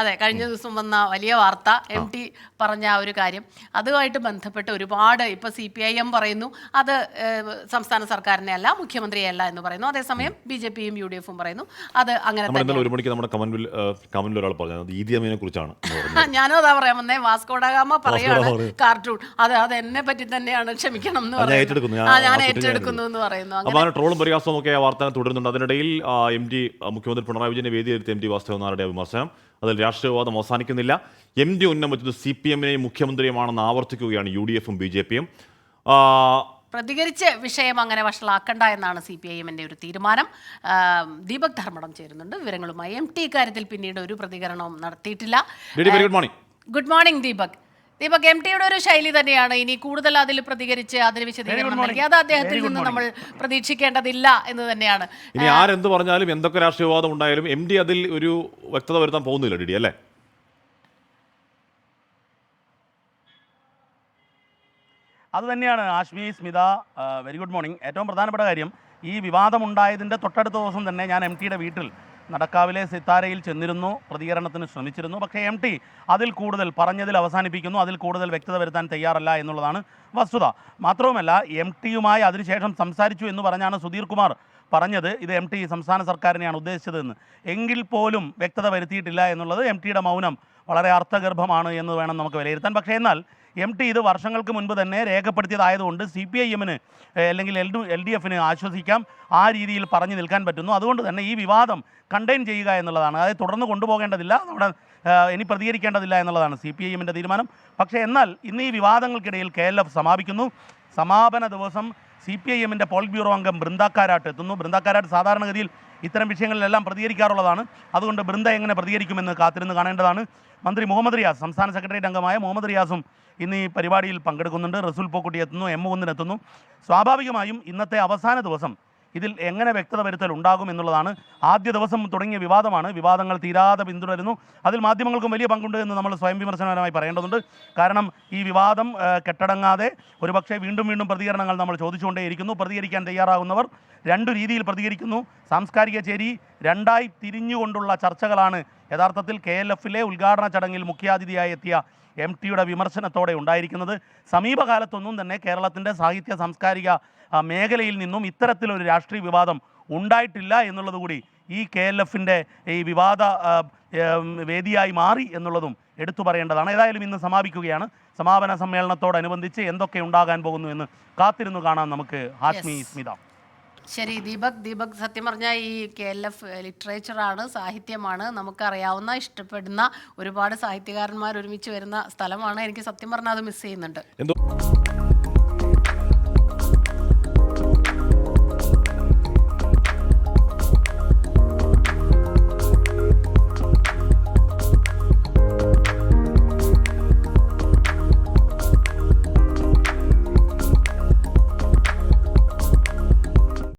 അതെ, കഴിഞ്ഞ ദിവസം വന്ന വലിയ വാർത്ത MT പറഞ്ഞ ആ ഒരു കാര്യം, അതുമായിട്ട് ബന്ധപ്പെട്ട് ഒരുപാട് ഇപ്പോൾ CPIM പറയുന്നു അത് സംസ്ഥാന സർക്കാരിനെ അല്ല മുഖ്യമന്ത്രിയെ അല്ല എന്ന് പറയുന്നു. അതേസമയം BJPയും UDFും പറയുന്നു അത് അങ്ങനെ തന്നെ. ഒരു മണിക്ക് നമ്മുടെ കമന്റിൽ ഒരാൾ പറഞ്ഞു ഈദി അമീനെ കുറിച്ചാണ്. ഞാനും അതാ പറയാൻ വന്നേ, വാസ്കോഡഗാമ പറയാണ് കാർട്ടൂൺ, അത് എന്നെ പറ്റി തന്നെയാണ്, ക്ഷമിക്കണം എന്ന് പറയുന്നു. ഞാൻ ഏറ്റെടുക്കുന്നു എന്ന് പറയുന്നു. അങ്ങനെ ട്രോളും പരിഹാസവും ഒക്കെ ആ വാർത്ത തുടരുന്നുണ്ട്. അതിനിടയിൽ MT മുഖ്യമന്ത്രി പിണറായി വിജയനെ വേദിയെടുത്ത് MT വാസുദേവനാരുടെ വിമർശനം, അതിൽ രാഷ്ട്രീയവാദം അവസാനിക്കുന്നില്ല. MT ഉന്നമിച്ചത് CPMനെയും മുഖ്യമന്ത്രിയുമാണെന്ന് ആവർത്തിക്കുകയാണ് UDFും BJPയും. പ്രതികരിച്ച് വിഷയം അങ്ങനെ വഷളാക്കണ്ട എന്നാണ് CPIMന്റെ ഒരു തീരുമാനം. ദീപക് ധർമ്മടം ചേരുന്നുണ്ട് വിവരങ്ങളുമായി. MT ഇക്കാര്യത്തിൽ പിന്നീട് ഒരു പ്രതികരണവും നടത്തിയിട്ടില്ല. Good morning Deepak. MTയുടെ ഒരു ശൈലി തന്നെയാണ്, ഇനി കൂടുതൽ അതിൽ പ്രതികരിച്ച് അതിന് വിശദീകരണം നൽകി അത് അദ്ദേഹത്തിൽ നിന്ന് നമ്മൾ പ്രതീക്ഷിക്കേണ്ടതില്ല എന്ന് തന്നെയാണ്. ഇനി ആരെന്ത് പറഞ്ഞാലും എന്തൊക്കെ രാഷ്ട്രീയവാദം ഉണ്ടായാലും MT അതിൽ ഒരു വ്യക്തത വരുത്താൻ പോകുന്നില്ല ഡിഡി, അല്ലേ? അതുതന്നെയാണ് ആശ്മി, സ്മിത, വെരി ഗുഡ് മോർണിംഗ്. ഏറ്റവും പ്രധാനപ്പെട്ട കാര്യം, ഈ വിവാദമുണ്ടായതിൻ്റെ തൊട്ടടുത്ത ദിവസം തന്നെ ഞാൻ MTയുടെ വീട്ടിൽ നടക്കാവിലെ സിത്താരയിൽ ചെന്നിരുന്നു, പ്രതികരണത്തിന് ശ്രമിച്ചിരുന്നു. പക്ഷേ MT അതിൽ കൂടുതൽ പറഞ്ഞതിൽ അവസാനിപ്പിക്കുന്നു, അതിൽ കൂടുതൽ വ്യക്തത വരുത്താൻ തയ്യാറല്ല എന്നുള്ളതാണ് വസ്തുത. മാത്രവുമല്ല MTയുമായി അതിനുശേഷം സംസാരിച്ചു എന്ന് പറഞ്ഞാണ് സുധീർ കുമാർ പറഞ്ഞത് ഇത് MT സംസ്ഥാന സർക്കാരിനെയാണ് ഉദ്ദേശിച്ചതെന്ന്. എങ്കിൽ പോലും വ്യക്തത വരുത്തിയിട്ടില്ല എന്നുള്ളത് MTയുടെ മൗനം വളരെ അർത്ഥഗർഭമാണ് എന്ന് വേണം നമുക്ക് വിലയിരുത്താൻ. പക്ഷേ എന്നാൽ MT ഇത് വർഷങ്ങൾക്ക് മുൻപ് തന്നെ രേഖപ്പെടുത്തിയതായതുകൊണ്ട് CPIMന് അല്ലെങ്കിൽ LDFന് ആശ്വസിക്കാം, ആ രീതിയിൽ പറഞ്ഞു നിൽക്കാൻ പറ്റുന്നു. അതുകൊണ്ട് തന്നെ ഈ വിവാദം കണ്ടെയ്ൻ ചെയ്യുക എന്നുള്ളതാണ്, അതായത് തുടർന്ന് കൊണ്ടുപോകേണ്ടതില്ല, നമ്മുടെ ഇനി പ്രതികരിക്കേണ്ടതില്ല എന്നുള്ളതാണ് CPIMൻ്റെ തീരുമാനം. പക്ഷേ എന്നാൽ ഇന്ന് ഈ വിവാദങ്ങൾക്കിടയിൽ KLF സമാപിക്കുന്നു. സമാപന ദിവസം CPIMൻ്റെ പോളിറ്റ് ബ്യൂറോ അംഗം ബൃന്ദ കാരാട്ട് എത്തുന്നു. ബൃന്ദ കാരാട്ട് സാധാരണഗതിയിൽ ഇത്തരം വിഷയങ്ങളിലെല്ലാം പ്രതികരിക്കാറുള്ളതാണ്. അതുകൊണ്ട് ബൃന്ദ എങ്ങനെ പ്രതികരിക്കുമെന്ന് കാത്തിരുന്ന് കാണേണ്ടതാണ്. മന്ത്രി മുഹമ്മദ് റിയാസ്, സംസ്ഥാന സെക്രട്ടേറിയറ്റ് അംഗമായ മുഹമ്മദ് റിയാസും ഇന്ന് ഈ പരിപാടിയിൽ പങ്കെടുക്കുന്നുണ്ട്. റസൂൽ പോക്കുട്ടി എത്തുന്നു, M1 എത്തുന്നു. സ്വാഭാവികമായും ഇന്നത്തെ അവസാന ദിവസം ഇതിൽ എങ്ങനെ വ്യക്തത വരുത്തൽ ഉണ്ടാകും എന്നുള്ളതാണ്. ആദ്യ ദിവസം തുടങ്ങിയ വിവാദമാണ്, വിവാദങ്ങൾ തീരാതെ പിന്തുടരുന്നു. അതിൽ മാധ്യമങ്ങൾക്കും വലിയ പങ്കുണ്ട് എന്ന് നമ്മൾ സ്വയം വിമർശനപരമായി പറയേണ്ടതുണ്ട്. കാരണം ഈ വിവാദം കെട്ടടങ്ങാതെ ഒരുപക്ഷെ വീണ്ടും വീണ്ടും പ്രതികരണങ്ങൾ നമ്മൾ ചോദിച്ചുകൊണ്ടേയിരിക്കുന്നു. പ്രതികരിക്കാൻ തയ്യാറാകുന്നവർ രണ്ടു രീതിയിൽ പ്രതികരിക്കുന്നു. സാംസ്കാരിക ചേരി രണ്ടായി തിരിഞ്ഞുകൊണ്ടുള്ള ചർച്ചകളാണ് യഥാർത്ഥത്തിൽ KLFലെ ഉദ്ഘാടന ചടങ്ങിൽ മുഖ്യാതിഥിയായി എത്തിയ MTയുടെ വിമർശനത്തോടെ ഉണ്ടായിരിക്കുന്നത്. സമീപകാലത്തൊന്നും തന്നെ കേരളത്തിൻ്റെ സാഹിത്യ സാംസ്കാരിക മേഖലയിൽ നിന്നും ഇത്തരത്തിലൊരു രാഷ്ട്രീയ വിവാദം ഉണ്ടായിട്ടില്ല എന്നുള്ളത് കൂടി ഈ KLFൻ്റെ ഈ വിവാദ വേദിയായി മാറി എന്നുള്ളതും എടുത്തു പറയേണ്ടതാണ്. ഏതായാലും ഇന്ന് സമാപിക്കുകയാണ്. സമാപന സമ്മേളനത്തോടനുബന്ധിച്ച് എന്തൊക്കെ ഉണ്ടാകാൻ പോകുന്നു എന്ന് കാത്തിരുന്നു കാണാം നമുക്ക്. ഹാഷ്മി, സ്മിത. ശരി ദീപക് സത്യം പറഞ്ഞാൽ ഈ KLF ലിറ്ററേച്ചറാണ്, സാഹിത്യമാണ്, നമുക്കറിയാവുന്ന ഇഷ്ടപ്പെടുന്ന ഒരുപാട് സാഹിത്യകാരന്മാർ ഒരുമിച്ച് വരുന്ന സ്ഥലമാണ്. എനിക്ക് സത്യം പറഞ്ഞാൽ അത് മിസ് ചെയ്യുന്നുണ്ട്.